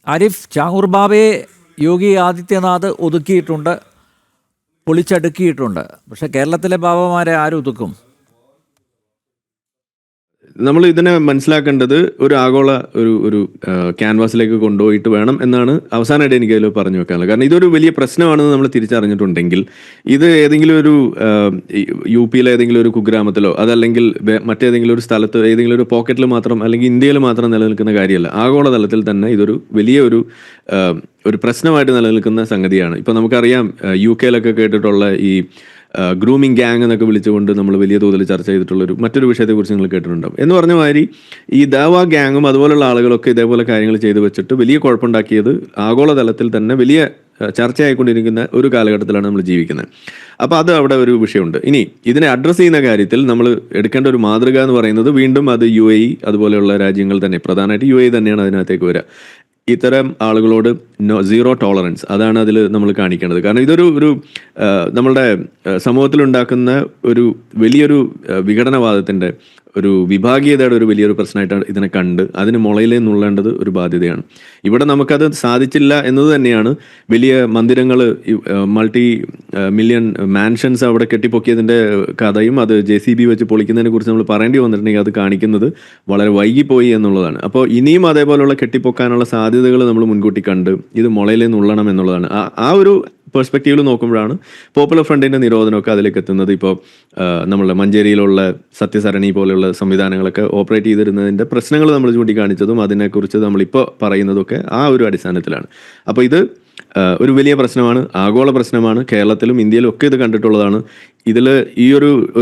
ആരിഫ്, ചാങ്ങൂർ ബാബയെ യോഗി ആദിത്യനാഥ് ഒതുക്കിയിട്ടുണ്ട്, പൊളിച്ചടുക്കിയിട്ടുണ്ട്. പക്ഷെ കേരളത്തിലെ ബാബമാരെ ആരും ഒതുക്കും? നമ്മൾ ഇതിനെ മനസ്സിലാക്കേണ്ടത് ഒരു ആഗോള ഒരു ക്യാൻവാസിലേക്ക് കൊണ്ടുപോയിട്ട് വേണം എന്നാണ് അവസാനമായിട്ട് എനിക്ക് അതിൽ പറഞ്ഞു വെക്കാനുള്ളത്. കാരണം ഇതൊരു വലിയ പ്രശ്നമാണെന്ന് നമ്മൾ തിരിച്ചറിഞ്ഞിട്ടുണ്ടെങ്കിൽ ഇത് ഏതെങ്കിലും ഒരു യു പിയിലെ ഏതെങ്കിലും ഒരു കുഗ്രാമത്തിലോ അതല്ലെങ്കിൽ മറ്റേതെങ്കിലും ഒരു സ്ഥലത്ത് ഏതെങ്കിലും ഒരു പോക്കറ്റിൽ മാത്രം അല്ലെങ്കിൽ ഇന്ത്യയിൽ മാത്രം നിലനിൽക്കുന്ന കാര്യമല്ല. ആഗോളതലത്തിൽ തന്നെ ഇതൊരു വലിയ ഒരു പ്രശ്നമായിട്ട് നിലനിൽക്കുന്ന സംഗതിയാണ്. ഇപ്പം നമുക്കറിയാം യു കെയിലൊക്കെ കേട്ടിട്ടുള്ള ഈ ഗ്രൂമിങ് ഗ്യാങ് എന്നൊക്കെ വിളിച്ചുകൊണ്ട് നമ്മൾ വലിയ തോതിൽ ചർച്ച ചെയ്തിട്ടുള്ളൊരു മറ്റൊരു വിഷയത്തെക്കുറിച്ച് നിങ്ങൾ കേട്ടിട്ടുണ്ടാവും. എന്ന് പറഞ്ഞ മാതിരി ഈ ദാവ ഗ്യാങ്ങും അതുപോലുള്ള ആളുകളൊക്കെ ഇതേപോലെ കാര്യങ്ങൾ ചെയ്തു വെച്ചിട്ട് വലിയ കുഴപ്പമുണ്ടാക്കിയത് ആഗോളതലത്തിൽ തന്നെ വലിയ ചർച്ചയായിക്കൊണ്ടിരിക്കുന്ന ഒരു കാലഘട്ടത്തിലാണ് നമ്മൾ ജീവിക്കുന്നത്. അപ്പോൾ അത് അവിടെ ഒരു വിഷയമുണ്ട്. ഇനി ഇതിനെ അഡ്രസ്സ് ചെയ്യുന്ന കാര്യത്തിൽ നമ്മൾ എടുക്കേണ്ട ഒരു മാതൃക എന്ന് പറയുന്നത് വീണ്ടും അത് UAE അതുപോലെയുള്ള രാജ്യങ്ങൾ തന്നെ, പ്രധാനമായിട്ട് UAE തന്നെയാണ് അതിനകത്തേക്ക് വരിക. ഇത്തരം ആളുകളോട് സീറോ ടോളറൻസ്, അതാണ് അതിൽ നമ്മൾ കാണിക്കേണ്ടത്. കാരണം ഇതൊരു നമ്മളുടെ സമൂഹത്തിലുണ്ടാക്കുന്ന ഒരു വലിയൊരു വിഘടനവാദത്തിൻ്റെ ഒരു വിഭാഗീയതയുടെ ഒരു വലിയൊരു പ്രശ്നമായിട്ടാണ് ഇതിനെ കണ്ട് അതിന് മുളയിലേ നുള്ളേണ്ടത് ഒരു ബാധ്യതയാണ്. ഇവിടെ നമുക്കത് സാധിച്ചില്ല എന്നത് തന്നെയാണ് വലിയ മന്ദിരങ്ങൾ, മൾട്ടി മില്യൺ മാൻഷൻസ് അവിടെ കെട്ടിപ്പൊക്കിയതിൻ്റെ കഥയും അത് JCB വെച്ച് പൊളിക്കുന്നതിനെ കുറിച്ച് നമ്മൾ പറയേണ്ടി വന്നിട്ടുണ്ടെങ്കിൽ അത് കാണിക്കുന്നത് വളരെ വൈകിപ്പോയി എന്നുള്ളതാണ്. അപ്പോൾ ഇനിയും അതേപോലുള്ള കെട്ടിപ്പൊക്കാനുള്ള സാധ്യതകൾ നമ്മൾ മുൻകൂട്ടി കണ്ട് ഇത് മുളയിലേ നുള്ളണം എന്നുള്ളതാണ്. ആ ഒരു പെർസ്പെക്റ്റീവിൽ നോക്കുമ്പോഴാണ് പോപ്പുലർ ഫ്രണ്ടിൻ്റെ നിരോധനമൊക്കെ അതിലേക്ക് എത്തുന്നത്. ഇപ്പോൾ നമ്മളുടെ മഞ്ചേരിയിലുള്ള സത്യസരണി പോലെയുള്ള സംവിധാനങ്ങളൊക്കെ ഓപ്പറേറ്റ് ചെയ്തിരുന്നതിൻ്റെ പ്രശ്നങ്ങൾ നമ്മൾ ചൂണ്ടിക്കാണിച്ചതും അതിനെക്കുറിച്ച് നമ്മളിപ്പോൾ പറയുന്നതൊക്കെ ആ ഒരു അടിസ്ഥാനത്തിലാണ്. അപ്പോൾ ഇത് ഒരു വലിയ പ്രശ്നമാണ്, ആഗോള പ്രശ്നമാണ്. കേരളത്തിലും ഇന്ത്യയിലും ഒക്കെ ഇത് കണ്ടിട്ടുള്ളതാണ്. ഇതിൽ ഈ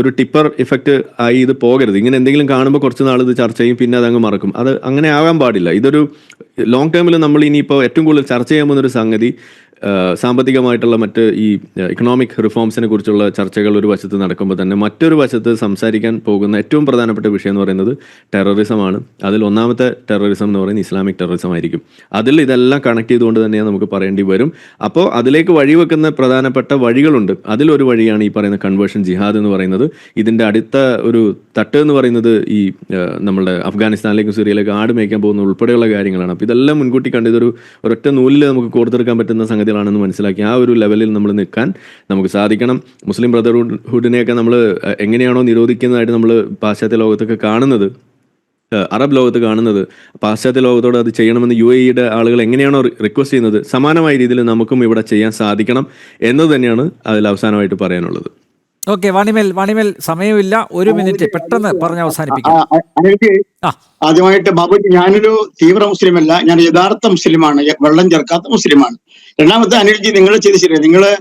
ഒരു ടിപ്പർ ഇഫക്റ്റ് ആയി ഇത് പോകരുത്. ഇങ്ങനെ എന്തെങ്കിലും കാണുമ്പോൾ കുറച്ച് നാൾ ഇത് ചർച്ച ചെയ്യും, പിന്നെ അതങ്ങ് മറക്കും. അത് അങ്ങനെ ആകാൻ പാടില്ല. ഇതൊരു ലോങ് ടേമിൽ നമ്മൾ ഇനിയിപ്പോൾ ഏറ്റവും കൂടുതൽ ചർച്ച ചെയ്യാൻ പോകുന്നൊരു സംഗതി സാമ്പത്തികമായിട്ടുള്ള മറ്റ് ഈ ഇക്കണോമിക് റിഫോംസിനെ കുറിച്ചുള്ള ചർച്ചകൾ ഒരു വശത്ത് നടക്കുമ്പോൾ തന്നെ മറ്റൊരു വശത്ത് സംസാരിക്കാൻ പോകുന്ന ഏറ്റവും പ്രധാനപ്പെട്ട വിഷയം എന്ന് പറയുന്നത് ടെററിസമാണ്. അതിൽ ഒന്നാമത്തെ ടെററിസം എന്ന് പറയുന്നത് ഇസ്ലാമിക് ടെററിസം ആയിരിക്കും. അതിൽ ഇതെല്ലാം കണക്ട് ചെയ്തുകൊണ്ട് തന്നെ നമുക്ക് പറയേണ്ടി വരും. അപ്പോൾ അതിലേക്ക് വഴിവെക്കുന്ന പ്രധാനപ്പെട്ട വഴികളുണ്ട്. അതിലൊരു വഴിയാണ് ഈ പറയുന്ന കൺവേർഷൻ ജിഹാദ് എന്ന് പറയുന്നത്. ഇതിൻ്റെ അടുത്ത ഒരു തട്ട് എന്ന് പറയുന്നത് ഈ നമ്മളുടെ അഫ്ഗാനിസ്ഥാനിലേക്കും സിറിയയിലേക്കും ആട് മേയ്ക്കാൻ പോകുന്ന ഉൾപ്പെടെയുള്ള കാര്യങ്ങളാണ്. അപ്പോൾ ഇതെല്ലാം മുൻകൂട്ടി കണ്ട് ഒരൊറ്റ നൂലിൽ നമുക്ക് കോർത്തെടുക്കാൻ പറ്റുന്ന സംഗതികളാണെന്ന് മനസ്സിലാക്കി ആ ഒരു ലെവലിൽ നമ്മൾ നിൽക്കാൻ നമുക്ക് സാധിക്കണം. മുസ്ലിം ബ്രദർഹുഡിനെയൊക്കെ നമ്മൾ എങ്ങനെയാണോ നിരോധിക്കുന്നതായിട്ട് നമ്മൾ പാശ്ചാത്യ ലോകത്തൊക്കെ കാണുന്നത്, അറബ് ലോകത്ത് കാണുന്നത്, പാശ്ചാത്യ ലോകത്തോട് അത് ചെയ്യണമെന്ന് UAE ആളുകൾ എങ്ങനെയാണോ റിക്വസ്റ്റ് ചെയ്യുന്നത്, സമാനമായ രീതിയിൽ നമുക്കും ഇവിടെ ചെയ്യാൻ സാധിക്കണം എന്നത് തന്നെയാണ് അതിൽ അവസാനമായിട്ട് പറയാനുള്ളത്. ഓക്കെ, വാണിമേൽ സമയമില്ല, ഒരു മിനിറ്റ് പെട്ടെന്ന് പറഞ്ഞ് അവസാനിപ്പിക്കാം. ആദ്യമായിട്ട് ബാബുജി, ഞാനൊരു തീവ്ര മുസ്ലിമല്ല, ഞാൻ യഥാർത്ഥ മുസ്ലിമാണ്, വെള്ളം ചേർക്കാത്ത മുസ്ലിമാണ്. രണ്ടാമത്തെ അനിൽജി, നിങ്ങൾ ചെയ്ത് ശരിയാണ്. നിങ്ങള്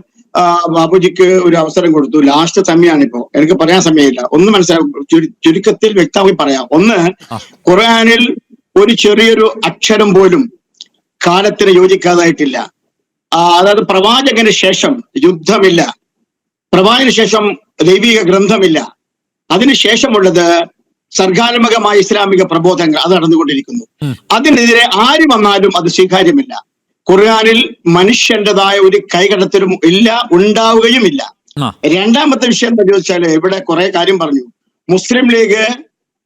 ബാബുജിക്ക് ഒരു അവസരം കൊടുത്തു. ലാസ്റ്റ് സമയമാണിപ്പോ, എനിക്ക് പറയാൻ സമയമില്ല. ഒന്ന് മനസ്സിലാക്കും, ചുരുക്കത്തിൽ വ്യക്തമായി പറയാം. ഒന്ന്, ഖുർആനിൽ ഒരു ചെറിയൊരു അക്ഷരം പോലും കാലത്തിന് യോജിക്കാതായിട്ടില്ല. അതായത് പ്രവാചകന് ശേഷം യുദ്ധമില്ല, പ്രവാചകന് ശേഷം ദൈവിക ഗ്രന്ഥമില്ല, അതിനുശേഷമുള്ളത് സർഗാത്മകമായ ഇസ്ലാമിക പ്രബോധനങ്ങൾ അത് നടന്നുകൊണ്ടിരിക്കുന്നു. അതിനെതിരെ ആര് വന്നാലും അത് സ്വീകാര്യമില്ല. ഖുർആനിൽ മനുഷ്യന്റേതായ ഒരു കൈകടത്തലും ഇല്ല, ഉണ്ടാവുകയുമില്ല. രണ്ടാമത്തെ വിഷയം എന്താ ചോദിച്ചാല്, ഇവിടെ കുറെ കാര്യം പറഞ്ഞു. മുസ്ലിം ലീഗ്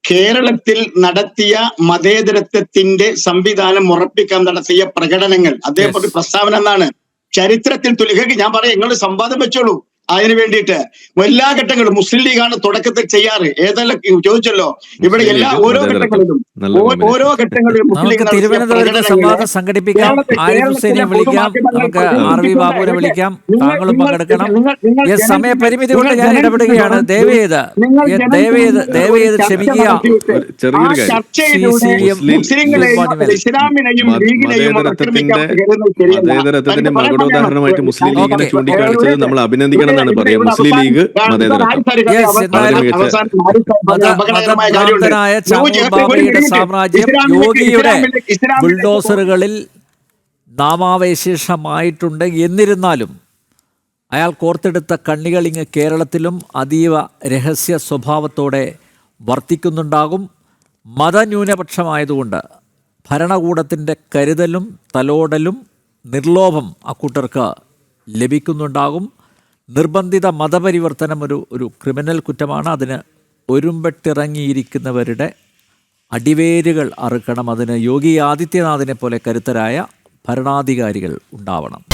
കേരളത്തിൽ നടത്തിയ മതേതരത്വത്തിന്റെ സംവിധാനം ഉറപ്പിക്കാൻ നടത്തിയ പ്രകടനങ്ങൾ, അതേപോലെ പ്രസ്താവന എന്നാണ് ചരിത്രത്തിൽ തുലികക്ക്. ഞാൻ പറയാം, നിങ്ങൾ സംവാദം വെച്ചോളൂ. അതിന് വേണ്ടിയിട്ട് എല്ലാ ഘട്ടങ്ങളും മുസ്ലിം ലീഗാണ് തുടക്കത്തിൽ ചെയ്യാറ്. ഏതെല്ലാം ചോദിച്ചല്ലോ, ഇവിടെ ഓരോ ഘട്ടങ്ങളിലും തിരുവനന്തപുരത്ത് സംവാദം സംഘടിപ്പിക്കാം. ആരിഫ് ഹുസൈനെ വിളിക്കാം, നമുക്ക് RV ബാബുവിനെ വിളിക്കാം, താങ്കളും പങ്കെടുക്കണം. സമയപരിമിതി കൊണ്ട് ഞാൻ ഇടപെടുകയാണ്. ദയവേത് ക്ഷമിക്കുക. മതേതരത്വത്തിന്റെ മകുടോദാഹരണമായിട്ട് മുസ്ലിം ലീഗിനെ ചൂണ്ടിക്കാണിച്ചത് നമ്മൾ അഭിനന്ദിക്കണം എന്നാണ് പറയാ. മുസ്ലിം ലീഗ് മതേതരത്വനായ ചാങ്ങൂർ ബാബയുടെ സാമ്രാജ്യം യോഗിയുടെ ബുൾഡോസറുകളിൽ നാമാവശേഷമായിട്ടുണ്ട്. എന്നിരുന്നാലും അയാൾ കോർത്തെടുത്ത കണ്ണികളിങ്ങ് കേരളത്തിലും അതീവ രഹസ്യ സ്വഭാവത്തോടെ വർത്തിക്കുന്നുണ്ടാകും. മതന്യൂനപക്ഷമായതുകൊണ്ട് ഭരണകൂടത്തിൻ്റെ കരുതലും തലോടലും നിർലോഭം അക്കൂട്ടർക്ക് ലഭിക്കുന്നുണ്ടാകും. നിർബന്ധിത മതപരിവർത്തനം ഒരു ക്രിമിനൽ കുറ്റമാണ്. അതിന് ഒരുമ്പെട്ടിറങ്ങിയിരിക്കുന്നവരുടെ അടിവേരുകൾ അറുക്കണം. അതിന് യോഗി ആദിത്യനാഥിനെ പോലെ കരുത്തരായ ഭരണാധികാരികൾ ഉണ്ടാവണം.